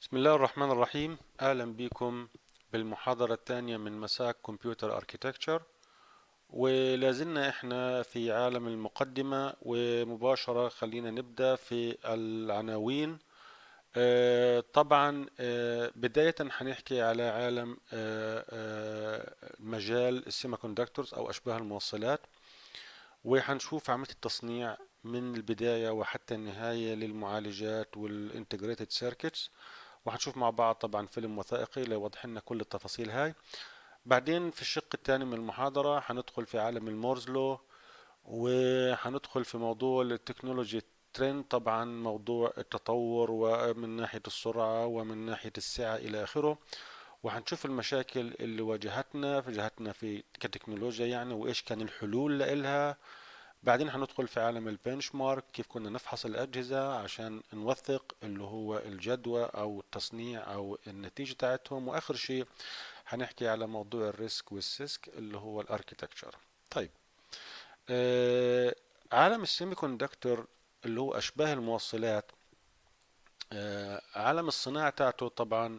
بسم الله الرحمن الرحيم. أهلا بكم بالمحاضرة الثانية من مساك كمبيوتر اركيتكتشر، ولازلنا احنا في عالم المقدمة، ومباشرة خلينا نبدأ في العناوين. طبعا بداية هنحكي على عالم مجال السيمي كوندكتورز أو أشباه الموصلات، وهنشوف عملية التصنيع من البداية وحتى النهاية للمعالجات والانتجريتد سيركتس، وهنشوف مع بعض طبعا فيلم وثائقي ليوضح لنا كل التفاصيل هاي. بعدين في الشق الثاني من المحاضرة هندخل في عالم المورزلو، وهندخل في موضوع التكنولوجي ترند، طبعا موضوع التطور ومن ناحية السرعة ومن ناحية السعة إلى آخره، وهنشوف المشاكل اللي واجهتنا في كتكنولوجيا يعني، وإيش كان الحلول لإلها. بعدين هندخل في عالم البنش مارك، كيف كنا نفحص الأجهزة عشان نوثق اللي هو الجدوى أو التصنيع أو النتيجة بتاعتهم. وآخر شيء هنحكي على موضوع الريسك والسيسك اللي هو الاركيتكتشر. طيب، آه عالم السيمي كوندكتور اللي هو أشباه الموصلات، عالم الصناعة تاعته طبعا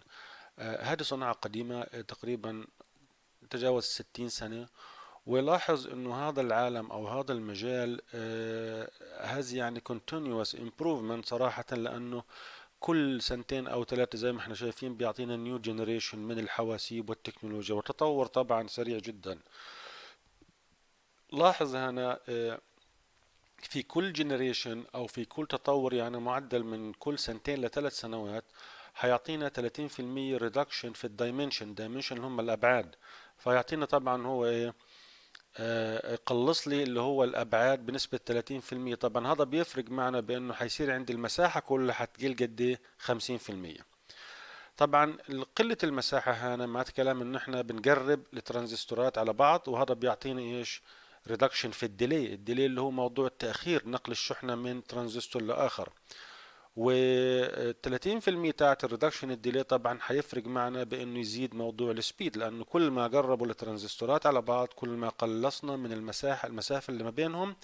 هذه صناعة قديمة، تقريبا تجاوز 60 سنة. ولاحظ انه هذا العالم او هذا المجال هذه يعني continuous improvement صراحة، لانه كل سنتين او ثلاثة زي ما احنا شايفين بيعطينا نيو جنريشن من الحواسيب والتكنولوجيا، والتطور طبعا سريع جدا. لاحظ هنا في كل جنريشن او في كل تطور، يعني معدل من كل سنتين لثلاث سنوات هيعطينا 30% ريدكشن في الدايمنشن. دايمنشن اللي هم الابعاد، فيعطينا طبعا هو ايه، قلص لي اللي هو الابعاد بنسبه 30%. طبعا هذا بيفرق معنا بانه حيصير عندي المساحه كلها حتقل قد ايه، 50%. طبعا قله المساحه هنا معناته كلام انه احنا بنقرب الترانزستورات على بعض، وهذا بيعطيني ايش، ريدكشن في الديلي اللي هو موضوع تاخير نقل الشحنه من ترانزستور لاخر. وال30% تاعت الريدكشن الديلي طبعا حيفرق معنا بانه يزيد موضوع السبيد، لانه كل ما قربوا الترانزستورات على بعض كل ما قلصنا من المسافه اللي ما بينهم،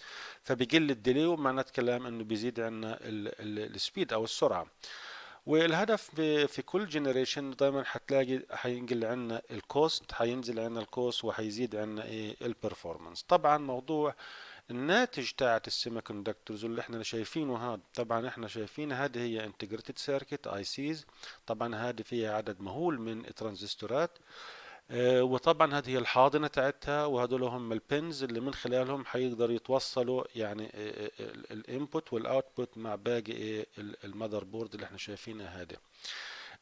فبيقل الديلي، ومعنات كلام انه بيزيد عندنا السبيد او السرعه. والهدف في كل جنريشن دايما حتلاقي حينقل عنا الكوست، حينزل عنا الكوست وحيزيد عنا ايه، البرفورمانس. طبعا موضوع الناتج تاعت السيمي كوندكتورز اللي احنا شايفينه هذا، طبعا احنا شايفين هذه هي انتجريتد سيركت اي سيز. طبعا هذه فيها عدد مهول من الترانزستورات، وطبعا هذه هي الحاضنه تاعتها، وهذول هم البنز اللي من خلالهم حيقدر يتوصلوا يعني الانبوت والاوتبوت مع باقي المذر بورد اللي احنا شايفينها هذه.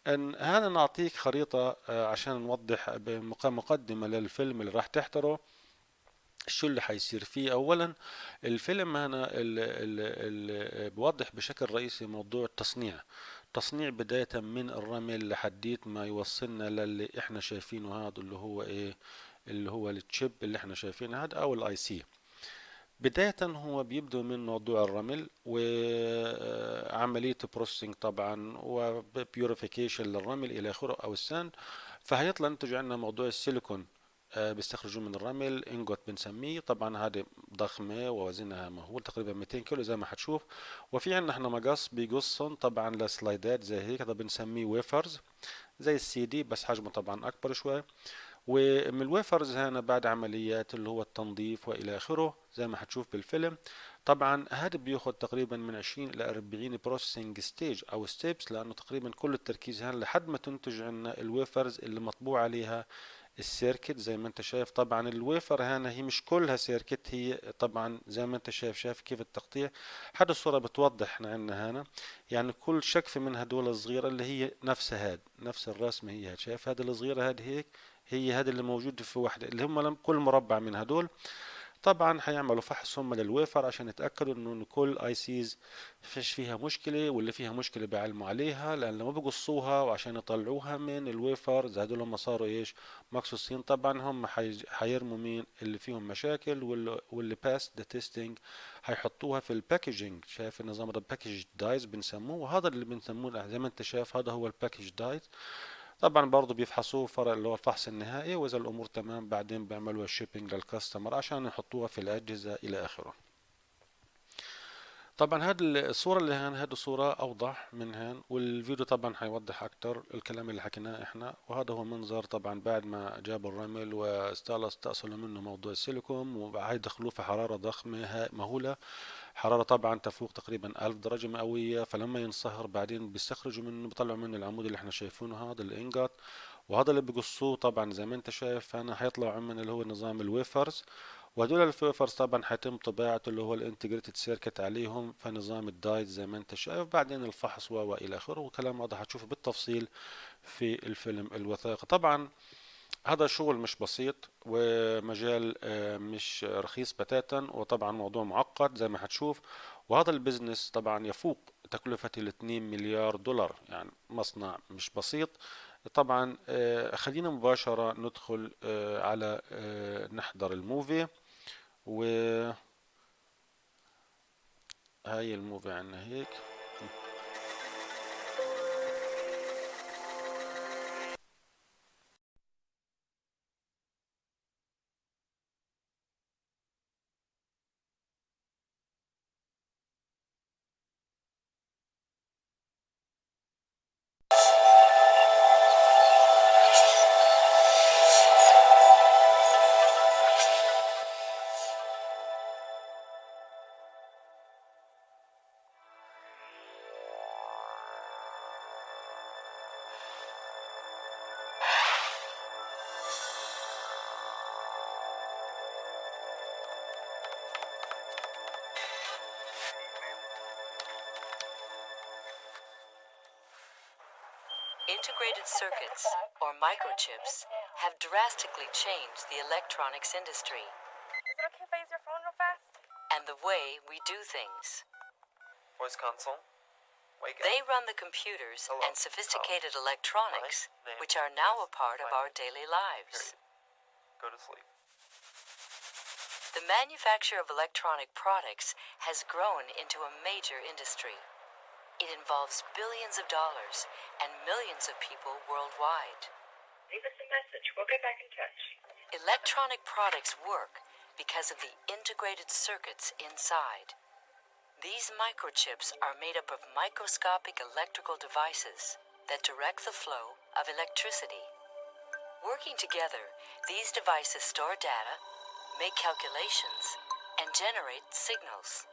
ان هذا نعطيك خريطه عشان نوضح بمقدمه للفيلم اللي راح تحضره شو اللي حيصير فيه. اولا الفيلم هنا بيوضح بشكل رئيسي موضوع التصنيع. تصنيع بداية من الرمل لحديت ما يوصلنا للي احنا شايفينه هذا اللي هو ايه، اللي هو التشيب اللي احنا شايفينه هذا او الاي سي. بداية هو بيبدو من موضوع الرمل وعملية بروسيسنج طبعا وبيوريفيكيشن للرمل الى اخره او الساند، فهيطلع نتج عندنا موضوع السيليكون. بيستخرجوه من الرمل انجوت بنسميه. طبعا هذه ضخمة ووزنها مهول تقريبا 200 كيلو زي ما حتشوف. وفي عندنا احنا مقص بيقصن طبعا لسلايدات زي هيك، هذا بنسميه ويفرز زي السي دي بس حجمه طبعا اكبر شوي. ومن الويفرز هنا بعد عمليات اللي هو التنظيف والى اخره زي ما حتشوف بالفيلم. طبعا هذا بياخد تقريبا من 20 الى 40 بروسيسنج ستيج او ستيبس، لانه تقريبا كل التركيز هنا لحد ما تنتج عنا الويفرز اللي مطبوع عليها السيركت زي ما انت شايف. طبعا الويفر هنا هي مش كلها سيركت، هي طبعا زي ما انت شايف كيف التقطيع. هذه الصورة بتوضح احنا عندنا هنا يعني كل شكفة من هدول الصغيرة اللي هي نفسها هاد، نفس الرسمة هي هاد. شايف هذه الصغيرة هاد هيك، هي هذا اللي موجود في واحدة اللي هم كل مربع من هدول. طبعا حيعملوا فحص هم للويفر عشان يتأكدوا انه كل اي سيز فيش فيها مشكلة، واللي فيها مشكلة بيعلموا عليها، لان لما بقصوها وعشان يطلعوها من الويفر زادوا لهم صاروا ايش، مقصوصين. طبعا هم حيرموا مين اللي فيهم مشاكل، واللي باس ذا تيستينج حيحطوها في الباكجينج. شايف النظام ده باكج دايز بنسموه، وهذا اللي بنسموه زي ما انت شايف هذا هو الباكج دايز. طبعا برضه بيفحصوه فرق اللي هو الفحص النهائي، واذا الامور تمام بعدين بيعملوا الشيبينج للكاستمر عشان يحطوها في الاجهزه الى اخره. طبعا هذه الصورة اللي هان هذه صورة أوضح من هان، والفيديو طبعا حيوضح أكتر الكلام اللي حكيناه إحنا. وهذا هو منظر طبعا بعد ما جابوا الرمل واستأصلوا منه موضوع السيليكون، وهيدخلوه في حرارة ضخمة مهولة، حرارة طبعا تفوق تقريبا 1000 درجة مئوية. فلما ينصهر بعدين بيستخرجوا منه، بيطلعوا منه العمود اللي احنا شايفينه هذا الانجات، وهذا اللي بقصوه طبعا زي ما انت شايف هنا حيطلع من اللي هو نظام الويفرز. وهدول الويفرز طبعا حيتم طباعته اللي هو الانتجريتد سيركت عليهم فنظام الدايت زي ما انت شايف، بعدين الفحص والى اخره، وكلام واضح هتشوفه بالتفصيل في الفيلم الوثائقي. طبعا هذا شغل مش بسيط، ومجال مش رخيص بتاتا، وطبعا موضوع معقد زي ما هتشوف. وهذا البزنس طبعا يفوق تكلفة ال2 مليار دولار، يعني مصنع مش بسيط. طبعا خلينا مباشرة ندخل على نحضر الموفي. وهاي الموفي عنا هيك. Integrated circuits, or microchips, have drastically changed the electronics industry. Is it okay if I use your phone real fast? And the way we do things. Voice console. Wake up. They run the computers Hello. and sophisticated electronics, My name which are now a is part of Mike. our daily lives. Go to sleep. The manufacture of electronic products has grown into a major industry. It involves billions of dollars and millions of people worldwide. Leave us a message. We'll get back in touch. Electronic products work because of the integrated circuits inside. These microchips are made up of microscopic electrical devices that direct the flow of electricity. Working together, these devices store data, make calculations, and generate signals.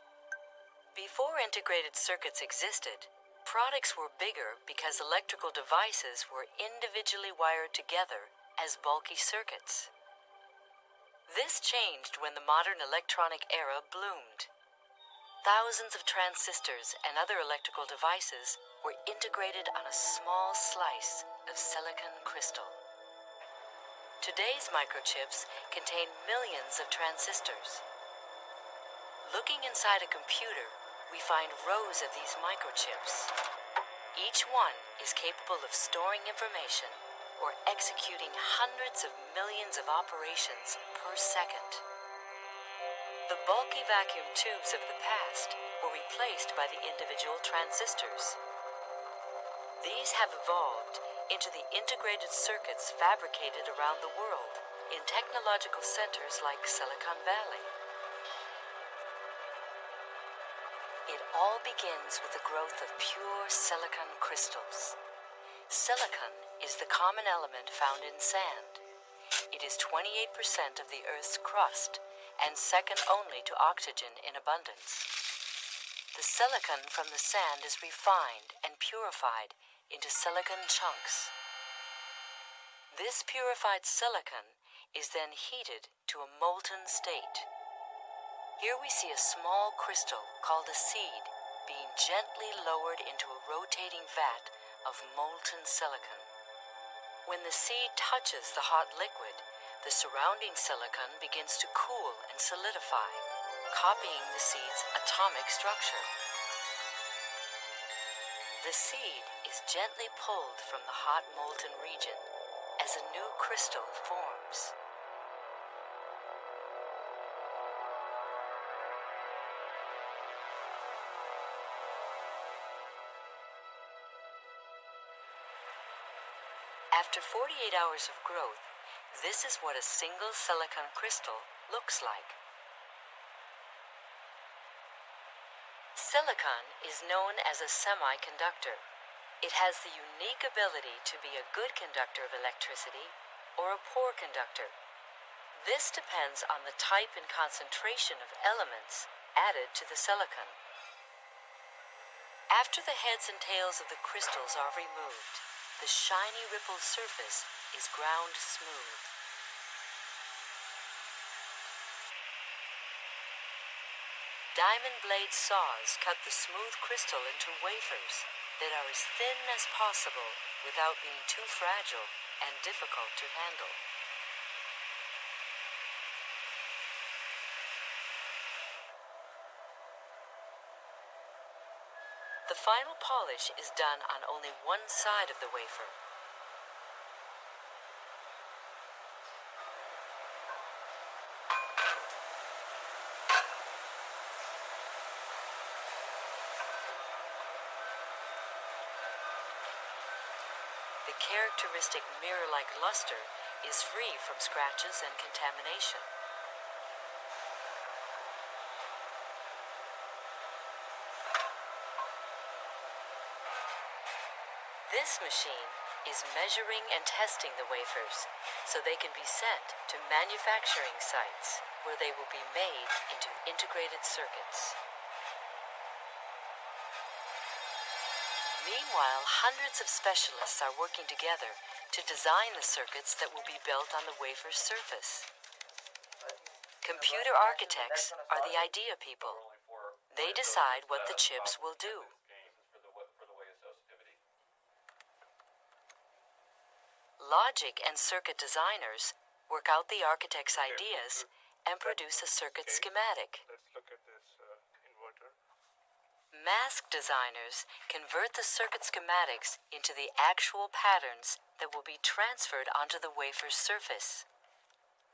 Before integrated circuits existed, products were bigger because electrical devices were individually wired together as bulky circuits. This changed when the modern electronic era bloomed. Thousands of transistors and other electrical devices were integrated on a small slice of silicon crystal. Today's microchips contain millions of transistors. Looking inside a computer, we find rows of these microchips. Each one is capable of storing information or executing hundreds of millions of operations per second. The bulky vacuum tubes of the past were replaced by the individual transistors. These have evolved into the integrated circuits fabricated around the world in technological centers like Silicon Valley. It all begins with the growth of pure silicon crystals. Silicon is the common element found in sand. It is 28% of the Earth's crust and second only to oxygen in abundance. The silicon from the sand is refined and purified into silicon chunks. This purified silicon is then heated to a molten state. Here we see a small crystal called a seed being gently lowered into a rotating vat of molten silicon. When the seed touches the hot liquid, the surrounding silicon begins to cool and solidify, copying the seed's atomic structure. The seed is gently pulled from the hot molten region as a new crystal forms. After 48 hours of growth, this is what a single silicon crystal looks like. Silicon is known as a semiconductor. It has the unique ability to be a good conductor of electricity or a poor conductor. This depends on the type and concentration of elements added to the silicon. After the heads and tails of the crystals are removed, the shiny rippled surface is ground smooth. Diamond blade saws cut the smooth crystal into wafers that are as thin as possible without being too fragile and difficult to handle. The final polish is done on only one side of the wafer. The characteristic mirror-like luster is free from scratches and contamination. This machine is measuring and testing the wafers so they can be sent to manufacturing sites where they will be made into integrated circuits. Meanwhile, hundreds of specialists are working together to design the circuits that will be built on the wafer's surface. Computer architects are the idea people. They decide what the chips will do. Logic and circuit designers work out the architect's ideas and produce a circuit schematic. Let's look at this inverter. Mask designers convert the circuit schematics into the actual patterns that will be transferred onto the wafer's surface.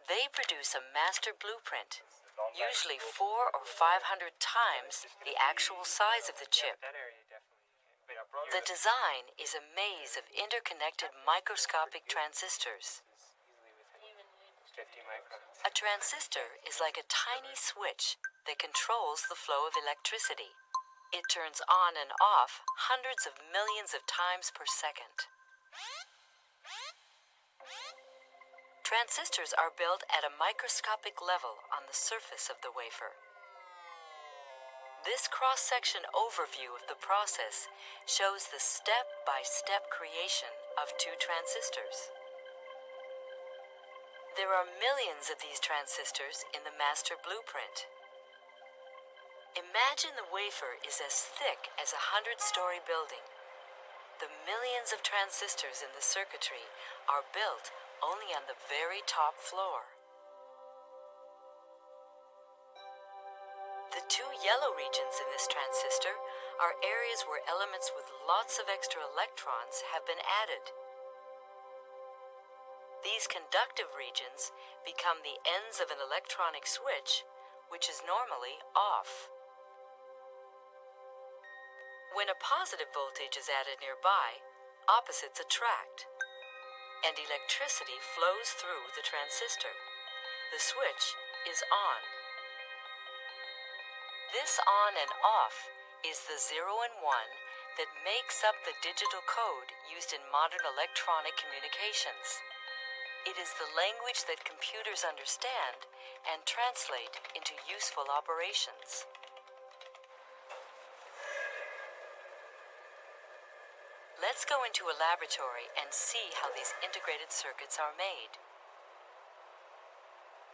They produce a master blueprint, usually 400 or 500 times the actual size of the chip. That area definitely. The design is a maze of interconnected microscopic transistors. A transistor is like a tiny switch that controls the flow of electricity. It turns on and off hundreds of millions of times per second. Transistors are built at a microscopic level on the surface of the wafer. This cross-section overview of the process shows the step-by-step creation of two transistors. There are millions of these transistors in the master blueprint. Imagine the wafer is as thick as a 100-story building. The millions of transistors in the circuitry are built only on the very top floor. The two yellow regions in this transistor are areas where elements with lots of extra electrons have been added. These conductive regions become the ends of an electronic switch, which is normally off. When a positive voltage is added nearby, opposites attract, and electricity flows through the transistor. The switch is on. This on and off is the 0 and 1 that makes up the digital code used in modern electronic communications. It is the language that computers understand and translate into useful operations. Let's go into a laboratory and see how these integrated circuits are made.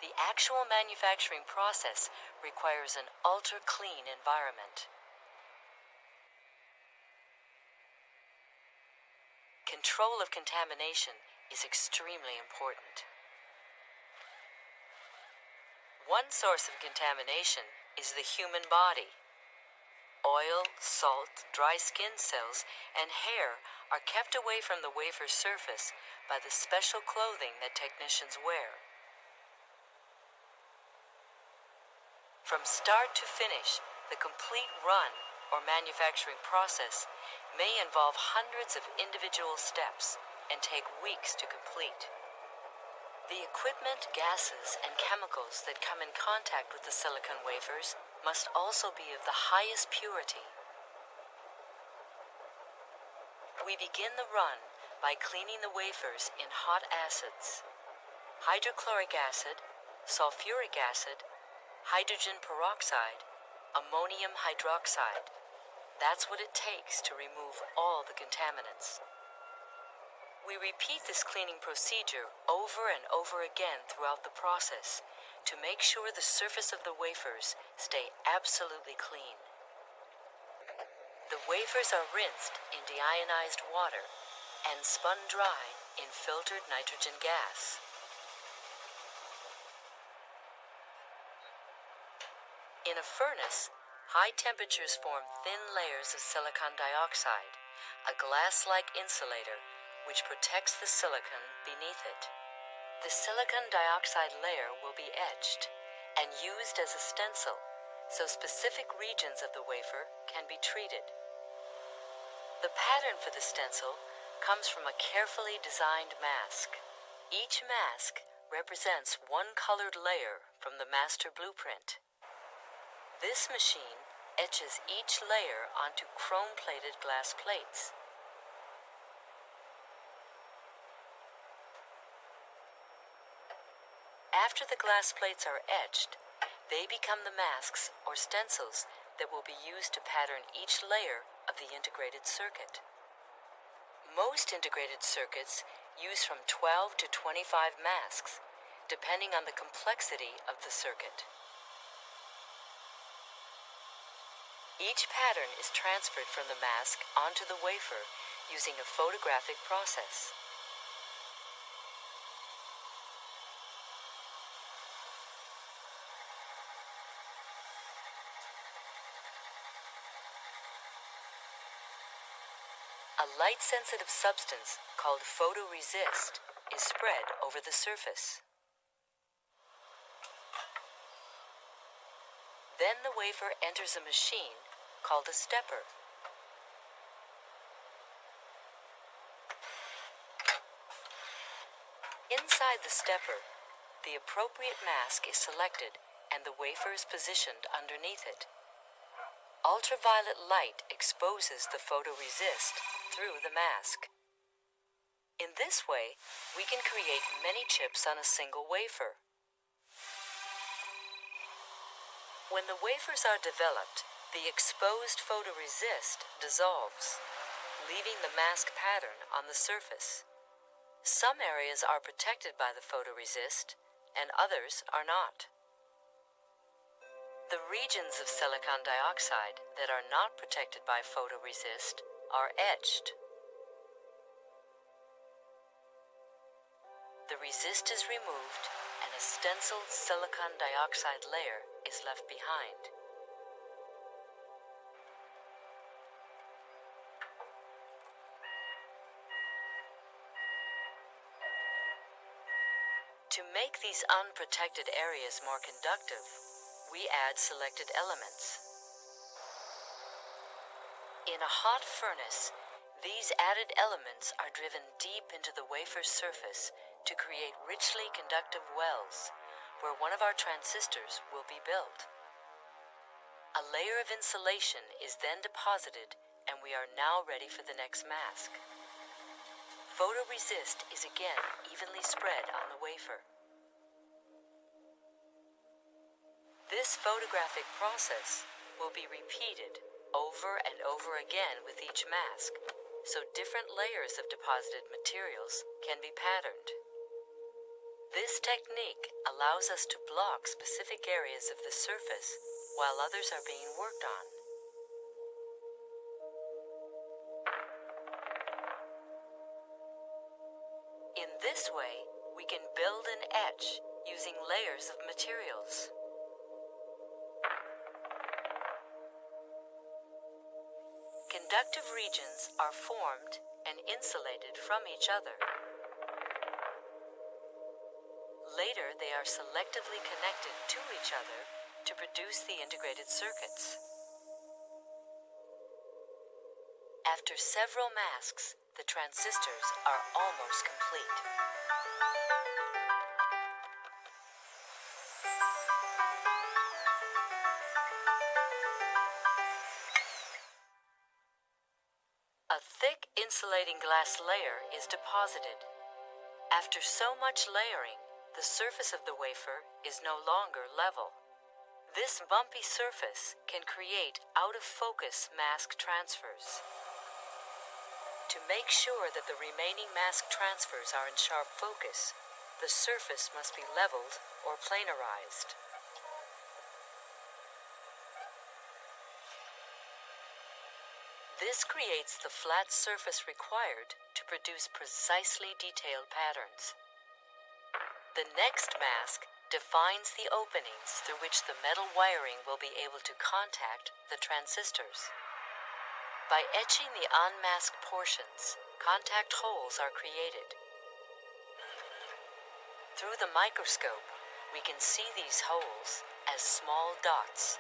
The actual manufacturing process requires an ultra-clean environment. Control of contamination is extremely important. One source of contamination is the human body. Oil, salt, dry skin cells, and hair are kept away from the wafer's surface by the special clothing that technicians wear. From start to finish, the complete run or manufacturing process may involve hundreds of individual steps and take weeks to complete. The equipment, gases, and chemicals that come in contact with the silicon wafers must also be of the highest purity. We begin the run by cleaning the wafers in hot acids. Hydrochloric acid, sulfuric acid, hydrogen peroxide, ammonium hydroxide. That's what it takes to remove all the contaminants. We repeat this cleaning procedure over and over again throughout the process to make sure the surface of the wafers stay absolutely clean. The wafers are rinsed in deionized water and spun dry in filtered nitrogen gas. In a furnace, high temperatures form thin layers of silicon dioxide, a glass-like insulator which protects the silicon beneath it. The silicon dioxide layer will be etched and used as a stencil, so specific regions of the wafer can be treated. The pattern for the stencil comes from a carefully designed mask. Each mask represents one colored layer from the master blueprint. This machine etches each layer onto chrome-plated glass plates. After the glass plates are etched, they become the masks or stencils that will be used to pattern each layer of the integrated circuit. Most integrated circuits use from 12 to 25 masks, depending on the complexity of the circuit. Each pattern is transferred from the mask onto the wafer using a photographic process. A light-sensitive substance called photoresist is spread over the surface. Then the wafer enters a machine called a stepper. Inside the stepper, the appropriate mask is selected and the wafer is positioned underneath it. Ultraviolet light exposes the photoresist through the mask. In this way, we can create many chips on a single wafer. When the wafers are developed, the exposed photoresist dissolves, leaving the mask pattern on the surface. Some areas are protected by the photoresist, and others are not. The regions of silicon dioxide that are not protected by photoresist are etched. The resist is removed, and a stenciled silicon dioxide layer is left behind. To make these unprotected areas more conductive, we add selected elements. In a hot furnace, these added elements are driven deep into the wafer's surface to create richly conductive wells, where one of our transistors will be built. A layer of insulation is then deposited, and we are now ready for the next mask. Photoresist is again evenly spread on the wafer. This photographic process will be repeated over and over again with each mask, so different layers of deposited materials can be patterned. This technique allows us to block specific areas of the surface while others are being worked on. In this way, we can build and etch using layers of materials. Conductive regions are formed and insulated from each other. Later, they are selectively connected to each other to produce the integrated circuits. After several masks, the transistors are almost complete. A thick insulating glass layer is deposited. After so much layering, the surface of the wafer is no longer level. This bumpy surface can create out-of-focus mask transfers. To make sure that the remaining mask transfers are in sharp focus, the surface must be leveled or planarized. This creates the flat surface required to produce precisely detailed patterns. The next mask defines the openings through which the metal wiring will be able to contact the transistors. By etching the unmasked portions, contact holes are created. Through the microscope, we can see these holes as small dots.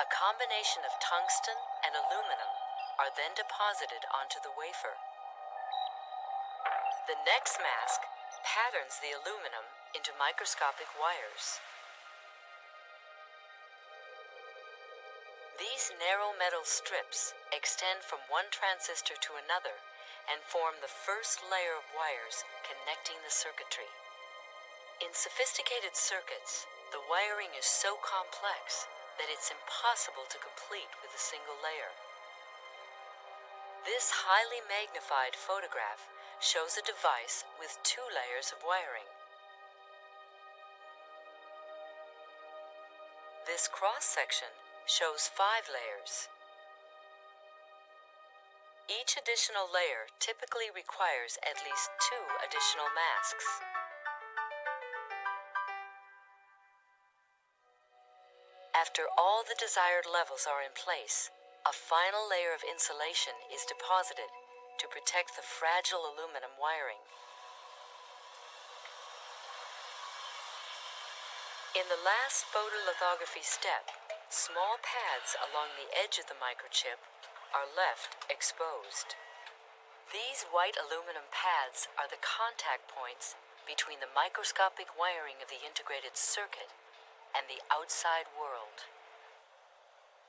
A combination of tungsten and aluminum are then deposited onto the wafer. The next mask patterns the aluminum into microscopic wires. These narrow metal strips extend from one transistor to another and form the first layer of wires connecting the circuitry. In sophisticated circuits, the wiring is so complex that it's impossible to complete with a single layer. This highly magnified photograph shows a device with 2 layers of wiring. This cross-section shows 5 layers. Each additional layer typically requires at least 2 additional masks. After all the desired levels are in place, a final layer of insulation is deposited to protect the fragile aluminum wiring. In the last photolithography step, small pads along the edge of the microchip are left exposed. These white aluminum pads are the contact points between the microscopic wiring of the integrated circuit and the outside world.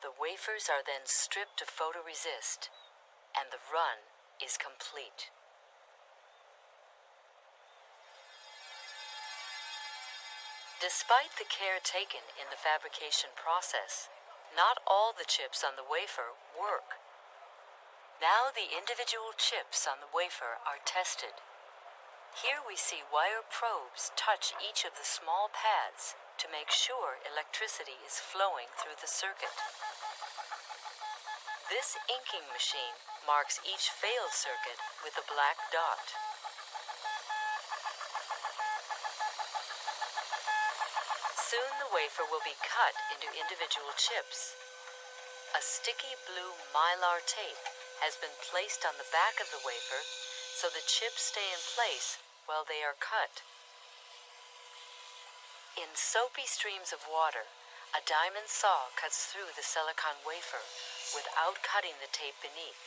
The wafers are then stripped to photoresist, and the run is complete. Despite the care taken in the fabrication process, not all the chips on the wafer work. Now the individual chips on the wafer are tested. Here we see wire probes touch each of the small pads to make sure electricity is flowing through the circuit. This inking machine marks each failed circuit with a black dot. Soon the wafer will be cut into individual chips. A sticky blue mylar tape has been placed on the back of the wafer so the chips stay in place while they are cut. In soapy streams of water, a diamond saw cuts through the silicon wafer without cutting the tape beneath.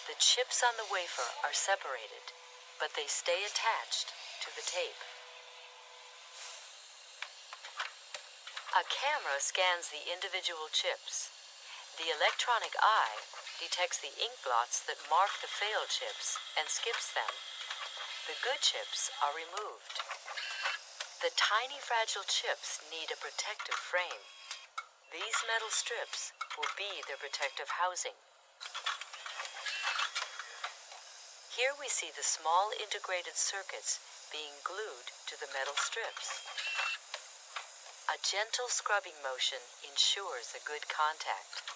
The chips on the wafer are separated, but they stay attached to the tape. A camera scans the individual chips. The electronic eye detects the ink blots that mark the failed chips and skips them. The good chips are removed. The tiny fragile chips need a protective frame. These metal strips will be their protective housing. Here we see the small integrated circuits being glued to the metal strips. A gentle scrubbing motion ensures a good contact.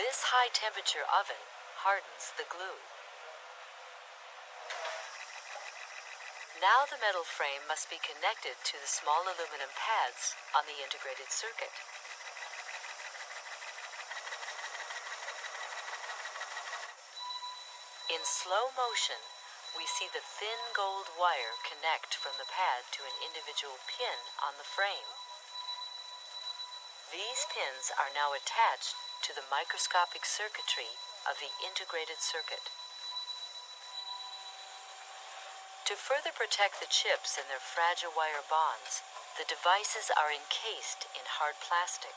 This high-temperature oven hardens the glue. Now the metal frame must be connected to the small aluminum pads on the integrated circuit. In slow motion, we see the thin gold wire connect from the pad to an individual pin on the frame. These pins are now attached to the microscopic circuitry of the integrated circuit. To further protect the chips and their fragile wire bonds, the devices are encased in hard plastic.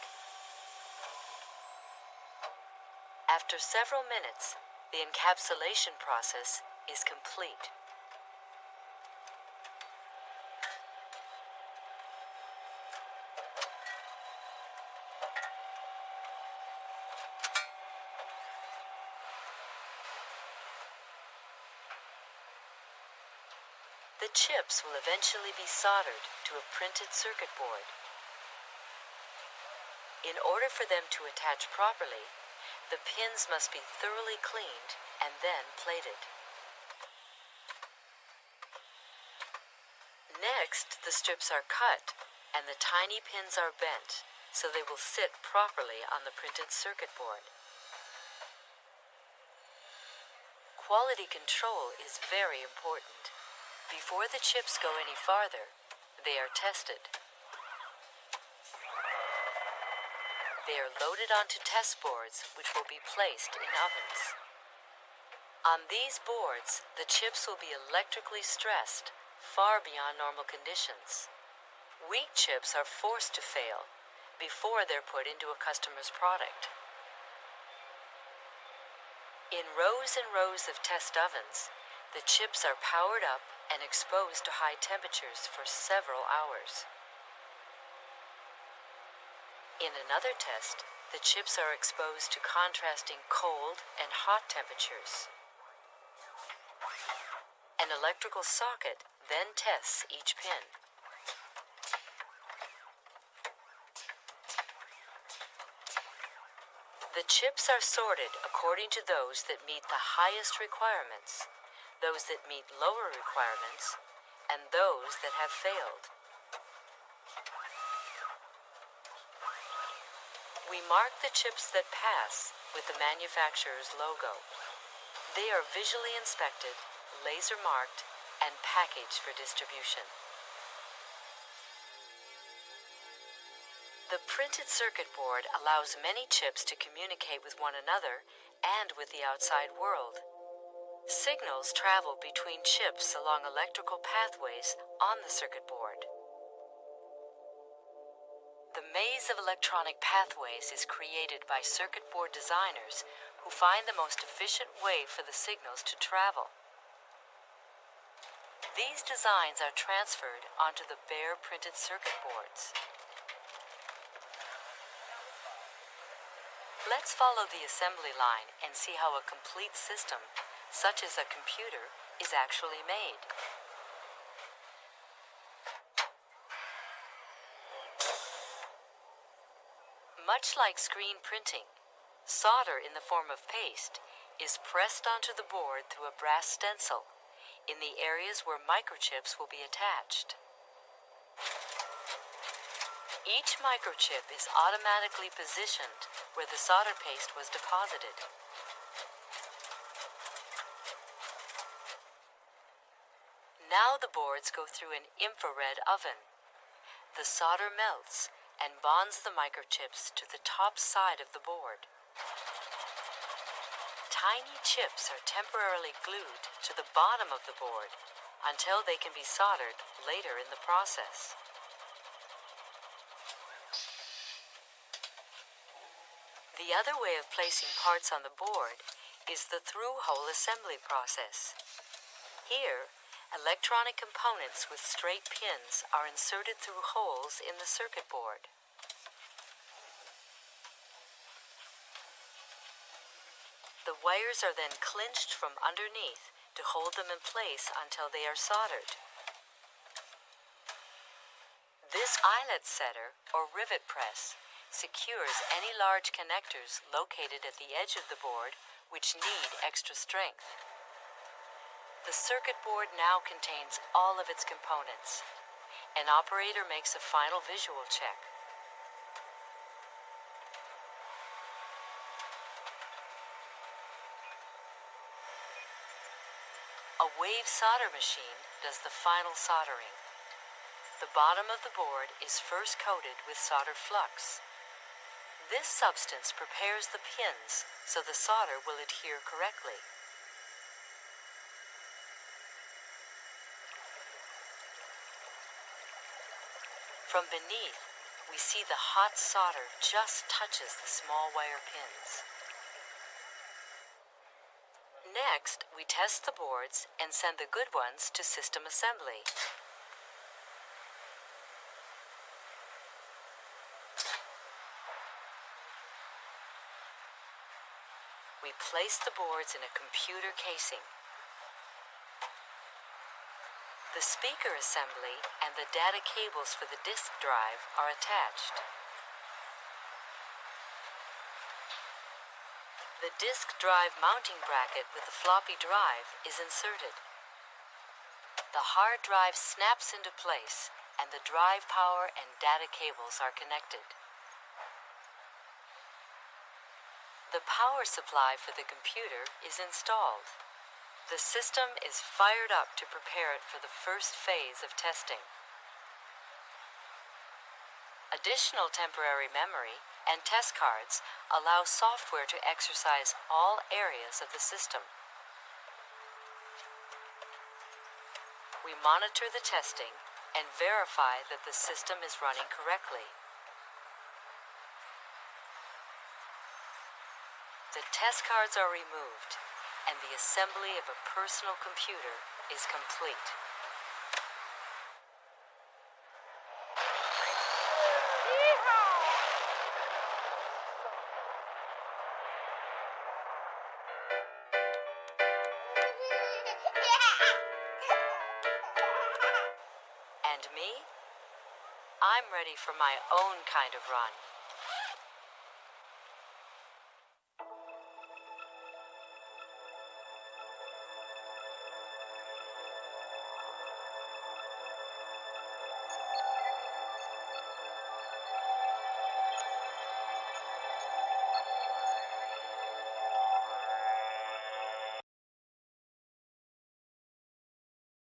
After several minutes, the encapsulation process is complete. The chips will eventually be soldered to a printed circuit board. In order for them to attach properly, the pins must be thoroughly cleaned and then plated. Next, the strips are cut and the tiny pins are bent so they will sit properly on the printed circuit board. Quality control is very important. Before the chips go any farther, they are tested. They are loaded onto test boards which will be placed in ovens. On these boards, the chips will be electrically stressed far beyond normal conditions. Weak chips are forced to fail before they're put into a customer's product. In rows and rows of test ovens, the chips are powered up and exposed to high temperatures for several hours. In another test, the chips are exposed to contrasting cold and hot temperatures. An electrical socket then tests each pin. The chips are sorted according to those that meet the highest requirements, those that meet lower requirements, and those that have failed. We mark the chips that pass with the manufacturer's logo. They are visually inspected, laser marked, and packaged for distribution. The printed circuit board allows many chips to communicate with one another and with the outside world. Signals travel between chips along electrical pathways on the circuit board. The maze of electronic pathways is created by circuit board designers who find the most efficient way for the signals to travel. These designs are transferred onto the bare printed circuit boards. Let's follow the assembly line and see how a complete system, such as a computer, is actually made. Much like screen printing, solder in the form of paste is pressed onto the board through a brass stencil in the areas where microchips will be attached. Each microchip is automatically positioned where the solder paste was deposited. Now the boards go through an infrared oven. The solder melts and bonds the microchips to the top side of the board. Tiny chips are temporarily glued to the bottom of the board until they can be soldered later in the process. The other way of placing parts on the board is the through-hole assembly process. Here, electronic components with straight pins are inserted through holes in the circuit board. The wires are then clinched from underneath to hold them in place until they are soldered. This eyelet setter, or rivet press, secures any large connectors located at the edge of the board which need extra strength. The circuit board now contains all of its components. An operator makes a final visual check. A wave solder machine does the final soldering. The bottom of the board is first coated with solder flux. This substance prepares the pins so the solder will adhere correctly. From beneath, we see the hot solder just touches the small wire pins. Next, we test the boards and send the good ones to system assembly. We place the boards in a computer casing. The speaker assembly and the data cables for the disk drive are attached. The disk drive mounting bracket with the floppy drive is inserted. The hard drive snaps into place and the drive power and data cables are connected. The power supply for the computer is installed. The system is fired up to prepare it for the first phase of testing. Additional temporary memory and test cards allow software to exercise all areas of the system. We monitor the testing and verify that the system is running correctly. The test cards are removed, and the assembly of a personal computer is complete. And me? I'm ready for my own kind of run.